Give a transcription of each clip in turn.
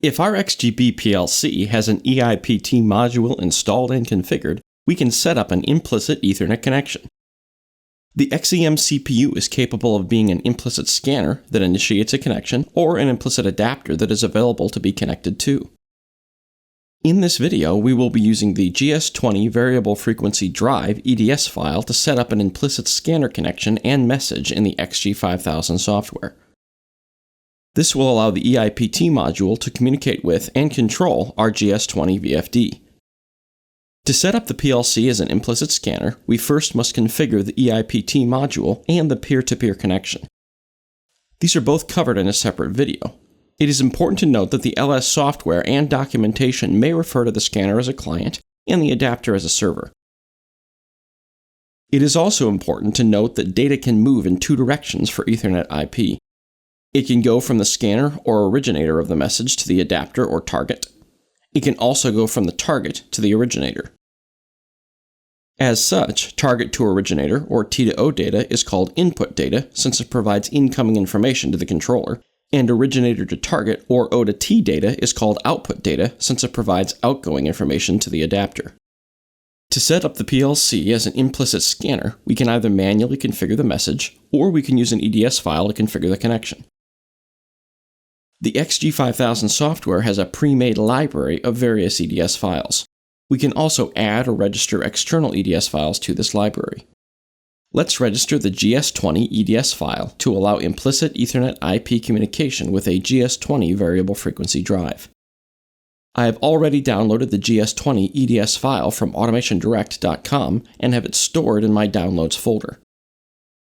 If our XGB PLC has an EIPT module installed and configured, we can set up an implicit Ethernet connection. The XEM CPU is capable of being an implicit scanner that initiates a connection or an implicit adapter that is available to be connected to. In this video, we will be using the GS20 variable frequency drive EDS file to set up an implicit scanner connection and message in the XG5000 software. This will allow the EIPT module to communicate with and control our GS20 VFD. To set up the PLC as an implicit scanner, we first must configure the EIPT module and the peer-to-peer connection. These are both covered in a separate video. It is important to note that the LS software and documentation may refer to the scanner as a client and the adapter as a server. It is also important to note that data can move in two directions for Ethernet IP. It can go from the scanner or originator of the message to the adapter or target. It can also go from the target to the originator. As such, target to originator, or T to O data, is called input data since it provides incoming information to the controller, and originator to target, or O to T data, is called output data since it provides outgoing information to the adapter. To set up the PLC as an implicit scanner, we can either manually configure the message, or we can use an EDS file to configure the connection. The XG5000 software has a pre-made library of various EDS files. We can also add or register external EDS files to this library. Let's register the GS20 EDS file to allow implicit Ethernet IP communication with a GS20 variable frequency drive. I have already downloaded the GS20 EDS file from AutomationDirect.com and have it stored in my Downloads folder.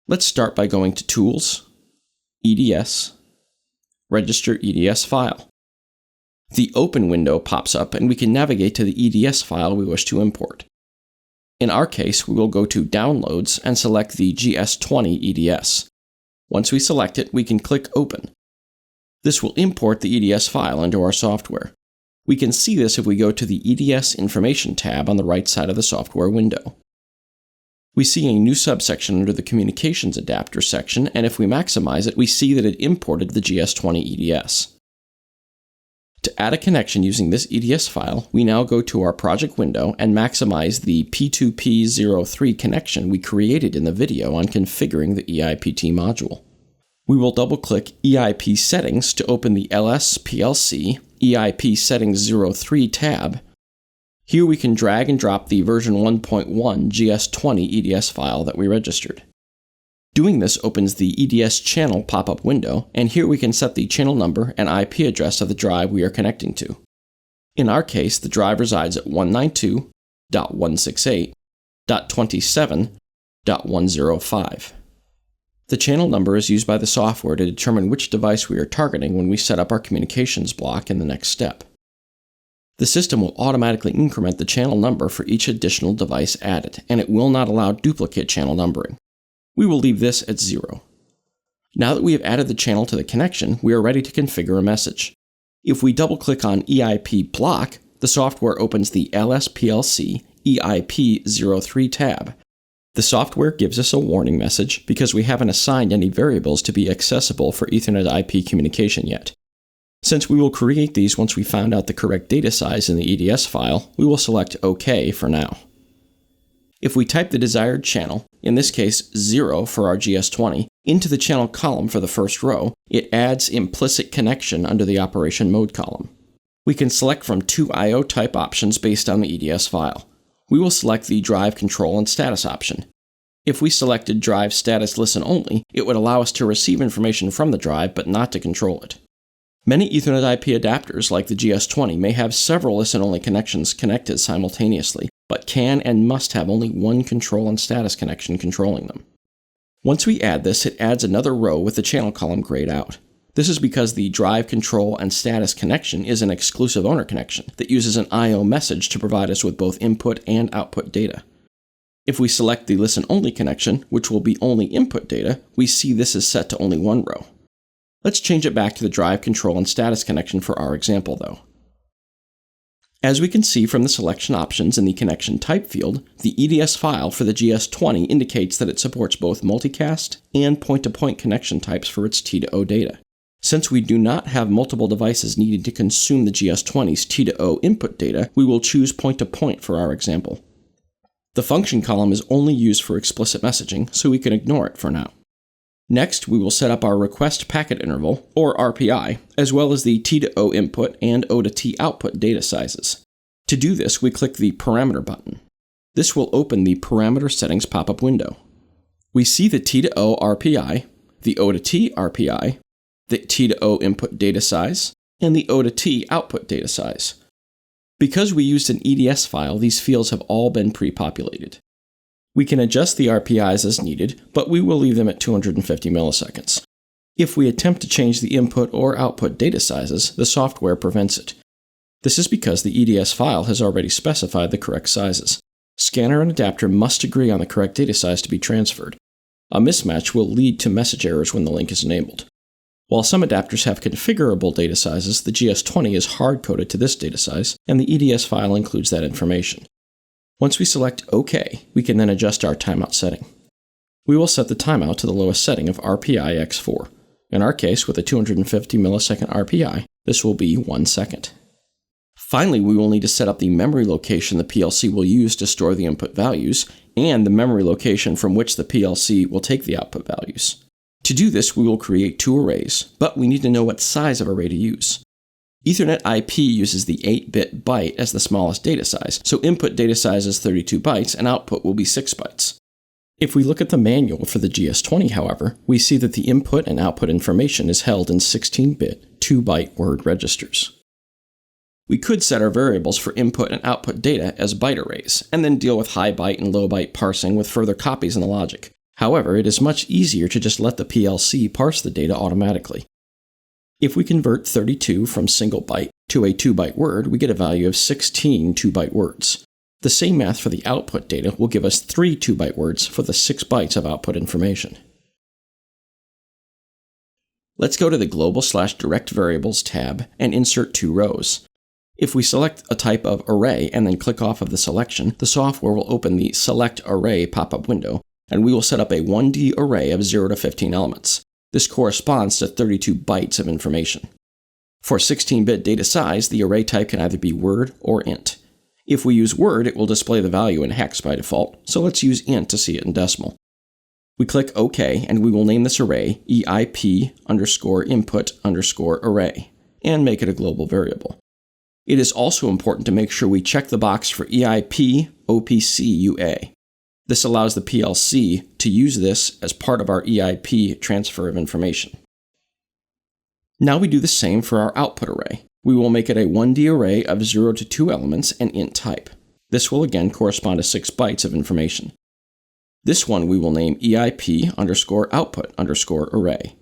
Let's start by going to Tools, EDS, Register EDS file. The Open window pops up and we can navigate to the EDS file we wish to import. In our case, we will go to Downloads and select the GS20 EDS. Once we select it, we can click Open. This will import the EDS file into our software. We can see this if we go to the EDS Information tab on the right side of the software window. We see a new subsection under the Communications Adapter section, and if we maximize it, we see that it imported the GS20 EDS. To add a connection using this EDS file, we now go to our project window and maximize the P2P03 connection we created in the video on configuring the EIPT module. We will double-click EIP Settings to open the LS PLC EIP Settings 03 tab. Here we can drag and drop the version 1.1 GS20 EDS file that we registered. Doing this opens the EDS channel pop-up window, and here we can set the channel number and IP address of the drive we are connecting to. In our case, the drive resides at 192.168.27.105. The channel number is used by the software to determine which device we are targeting when we set up our communications block in the next step. The system will automatically increment the channel number for each additional device added, and it will not allow duplicate channel numbering. We will leave this at 0. Now that we have added the channel to the connection, we are ready to configure a message. If we double-click on EIP Block, the software opens the LSPLC EIP03 tab. The software gives us a warning message because we haven't assigned any variables to be accessible for Ethernet IP communication yet. Since we will create these once we found out the correct data size in the EDS file, we will select OK for now. If we type the desired channel, in this case 0 for our GS20, into the channel column for the first row, it adds implicit connection under the operation mode column. We can select from two I/O type options based on the EDS file. We will select the drive control and status option. If we selected drive status listen only, it would allow us to receive information from the drive but not to control it. Many Ethernet IP adapters like the GS20 may have several listen-only connections connected simultaneously, but can and must have only one control and status connection controlling them. Once we add this, it adds another row with the channel column grayed out. This is because the drive control and status connection is an exclusive owner connection that uses an I/O message to provide us with both input and output data. If we select the listen-only connection, which will be only input data, we see this is set to only one row. Let's change it back to the drive control and status connection for our example, though. As we can see from the selection options in the connection type field, the EDS file for the GS20 indicates that it supports both multicast and point-to-point connection types for its T to O data. Since we do not have multiple devices needing to consume the GS20's T2O input data, we will choose point-to-point for our example. The function column is only used for explicit messaging, so we can ignore it for now. Next, we will set up our request packet interval, or RPI, as well as the T2O input and O to T output data sizes. To do this, we click the Parameter button. This will open the Parameter Settings pop-up window. We see the T2O RPI, the O to T RPI, the T2O input data size, and the O to T output data size. Because we used an EDS file, these fields have all been pre-populated. We can adjust the RPIs as needed, but we will leave them at 250 milliseconds. If we attempt to change the input or output data sizes, the software prevents it. This is because the EDS file has already specified the correct sizes. Scanner and adapter must agree on the correct data size to be transferred. A mismatch will lead to message errors when the link is enabled. While some adapters have configurable data sizes, the GS20 is hard-coded to this data size, and the EDS file includes that information. Once we select OK, we can then adjust our timeout setting. We will set the timeout to the lowest setting of RPI x4. In our case, with a 250 millisecond RPI, this will be 1 second. Finally, we will need to set up the memory location the PLC will use to store the input values, and the memory location from which the PLC will take the output values. To do this, we will create 2 arrays, but we need to know what size of array to use. EtherNet IP uses the 8-bit byte as the smallest data size, so input data size is 32 bytes and output will be 6 bytes. If we look at the manual for the GS20, however, we see that the input and output information is held in 16-bit, 2-byte word registers. We could set our variables for input and output data as byte arrays, and then deal with high byte and low byte parsing with further copies in the logic. However, it is much easier to just let the PLC parse the data automatically. If we convert 32 from single byte to a 2-byte word, we get a value of 16 2-byte words. The same math for the output data will give us 3 2-byte words for the 6 bytes of output information. Let's go to the Global/Direct Variables tab and insert 2 rows. If we select a type of array and then click off of the selection, the software will open the Select Array pop-up window, and we will set up a 1D array of 0 to 15 elements. This corresponds to 32 bytes of information. For 16-bit data size, the array type can either be word or int. If we use word, it will display the value in hex by default, so let's use int to see it in decimal. We click OK, and we will name this array EIP_input_array, and make it a global variable. It is also important to make sure we check the box for EIP OPC UA. This allows the PLC to use this as part of our EIP transfer of information. Now we do the same for our output array. We will make it a 1D array of 0 to 2 elements and int type. This will again correspond to 6 bytes of information. This one we will name EIP_output_array.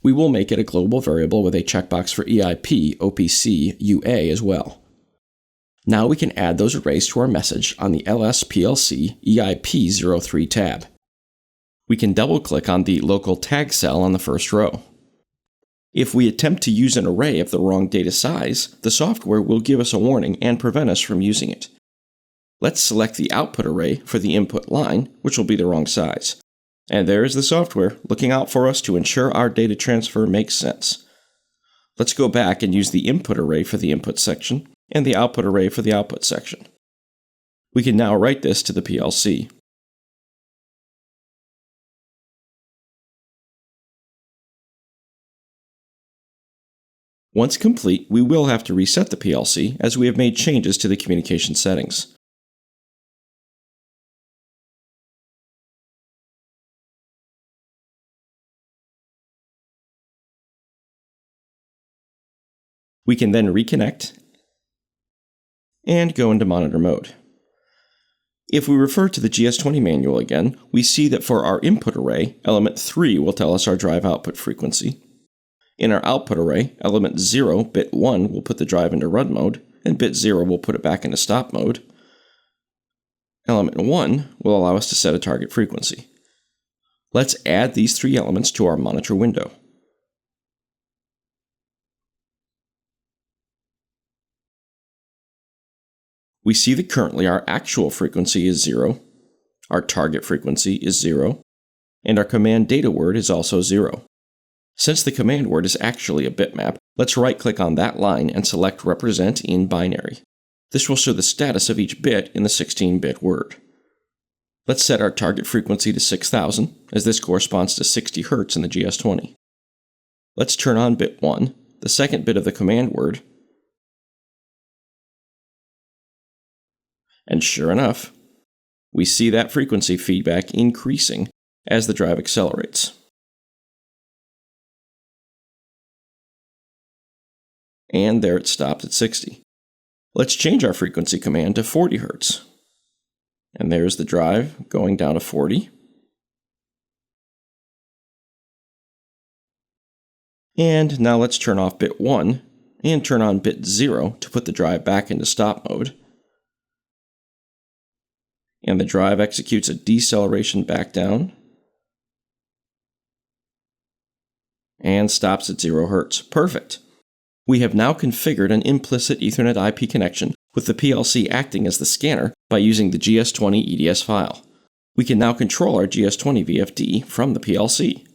We will make it a global variable with a checkbox for EIP OPC UA as well. Now we can add those arrays to our message on the LSPLC EIP03 tab. We can double-click on the local tag cell on the first row. If we attempt to use an array of the wrong data size, the software will give us a warning and prevent us from using it. Let's select the output array for the input line, which will be the wrong size. And there is the software looking out for us to ensure our data transfer makes sense. Let's go back and use the input array for the input section and the output array for the output section. We can now write this to the PLC. Once complete, we will have to reset the PLC as we have made changes to the communication settings. We can then reconnect and go into monitor mode. If we refer to the GS20 manual again, we see that for our input array, element 3 will tell us our drive output frequency. In our output array, element 0, bit 1, will put the drive into run mode, and bit 0 will put it back into stop mode. Element 1 will allow us to set a target frequency. Let's add these 3 elements to our monitor window. We see that currently our actual frequency is 0, our target frequency is 0, and our command data word is also 0. Since the command word is actually a bitmap, let's right-click on that line and select Represent in Binary. This will show the status of each bit in the 16-bit word. Let's set our target frequency to 6000, as this corresponds to 60 Hz in the GS20. Let's turn on bit 1, the second bit of the command word, and sure enough, we see that frequency feedback increasing as the drive accelerates. And there it stopped at 60. Let's change our frequency command to 40 Hz. And there's the drive going down to 40. And now let's turn off bit 1 and turn on bit 0 to put the drive back into stop mode. And the drive executes a deceleration back down and stops at 0 Hz. Perfect! We have now configured an implicit Ethernet IP connection with the PLC acting as the scanner by using the GS20 EDS file. We can now control our GS20 VFD from the PLC.